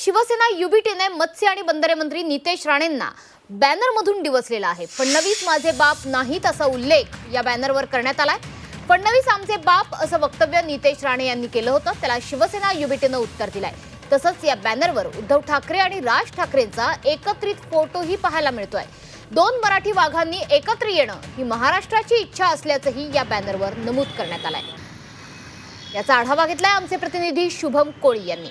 शिवसेना युबीटीने मत्स्य आणि बंदरे मंत्री नितेश राणेंना बॅनरमधून डिवचलेला आहे। फडणवीस माझे बाप नाहीत असा उल्लेख या बॅनरवर करण्यात आलाय। फडणवीस आमचे बाप असं वक्तव्य नितेश राणे यांनी केलं होतं, त्याला शिवसेना युबीटीने उत्तर दिलंय। तसंच या बॅनरवर उद्धव ठाकरे आणि राज ठाकरेंचा एकत्रित फोटोही पाहायला मिळतोय। दोन मराठी वाघांनी एकत्र येणं ही महाराष्ट्राची इच्छा असल्याचंही या बॅनरवर नमूद करण्यात आलंय। याचा आढावा घेतलाय आमचे प्रतिनिधी शुभम कोळी यांनी।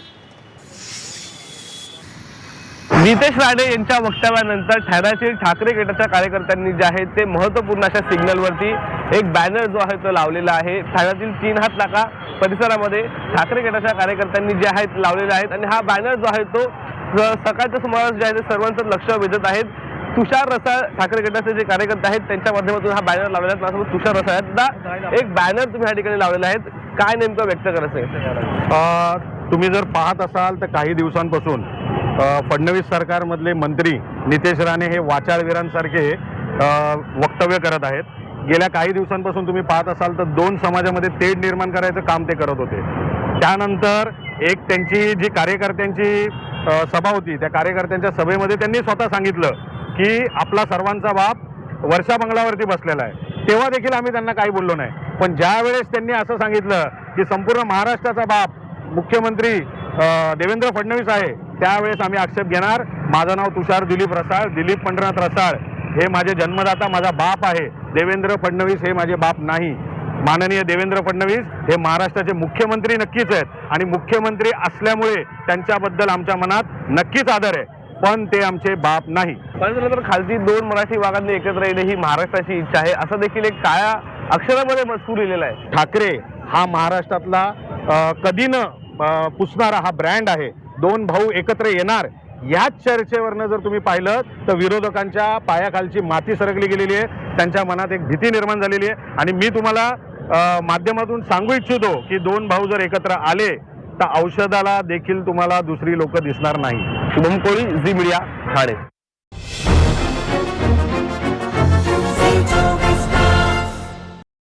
नितेश राणे यांच्या वक्तव्यानंतर ठाण्यातील ठाकरे गटाच्या कार्यकर्त्यांनी जे आहे ते महत्त्वपूर्ण अशा सिग्नलवरती एक बॅनर जो आहे तो लावलेला आहे। ठाण्यातील 3 हात नाका परिसरामध्ये ठाकरे गटाच्या कार्यकर्त्यांनी जे आहेत लावलेले आहेत आणि हा बॅनर जो आहे तो सकाळच्या सुमारास जे आहे ते सर्वांचं लक्ष वेधत आहेत। तुषार रसाळ ठाकरे गटाचे जे कार्यकर्ते आहेत त्यांच्या माध्यमातून हा बॅनर लावलेला आहे। माझ्यासोबत तुषार रसाळ आहेत। एक बॅनर तुम्ही या ठिकाणी लावलेला आहे, काय नेमकं व्यक्त करायचं? तुम्ही जर पाहत असाल तर काही दिवसांपासून फडणवीस सरकारमधले मंत्री नितेश राणे हे वाचाळवीरांसारखे वक्तव्य करत आहेत। गेल्या काही दिवसांपासून तुम्ही पाहत असाल तर 2 समाजामध्ये तेढ निर्माण करायचं काम ते करत होते। त्यानंतर एक त्यांची जी कार्यकर्त्यांची सभा होती, त्या कार्यकर्त्यांच्या सभेमध्ये त्यांनी स्वतः सांगितलं की आपला सर्वांचा बाप वर्षा बंगल्यावरती बसलेला आहे। तेव्हा देखील आम्ही त्यांना काही बोललो नाही, पण ज्या वेळेस त्यांनी असं सांगितलं की संपूर्ण महाराष्ट्राचा बाप मुख्यमंत्री देवेंद्र फडणवीस आहे, त्यावेळेस आम्ही आक्षेप घेणार। माझं नाव तुषार दिलीप रसाळ, दिलीप पंढरनाथ रसाळ हे माझे जन्मदाता, माझा बाप आहे। देवेंद्र फडणवीस हे माझे बाप नाही। माननीय देवेंद्र फडणवीस हे महाराष्ट्राचे मुख्यमंत्री नक्कीच आहेत आणि मुख्यमंत्री असल्यामुळे त्यांच्याबद्दल आमच्या मनात नक्कीच आदर आहे, पण ते आमचे बाप नाही। तर खालती 2 मराठी वाघांनी एकत्र येणे ही महाराष्ट्राची इच्छा आहे असं देखील एक काळ्या अक्षरामध्ये मजकूर लिहिलेला आहे। ठाकरे हा महाराष्ट्रातला कधी न पुसणारा हा ब्रँड आहे। 2 भाऊ एकत्र येणार याच चर्चेवरनं जर तुम्ही पाहिलं तर विरोधकांच्या पायाखालची माती सरकली गेलेली आहे, त्यांच्या मनात एक भीती निर्माण झालेली आहे। आणि मी तुम्हाला माध्यमातून सांगू इच्छितो की 2 भाऊ जर एकत्र आले तर औषधाला देखील तुम्हाला दुसरी लोक दिसणार नाही। शुभम कोळी, झी मीडिया, ठाणे।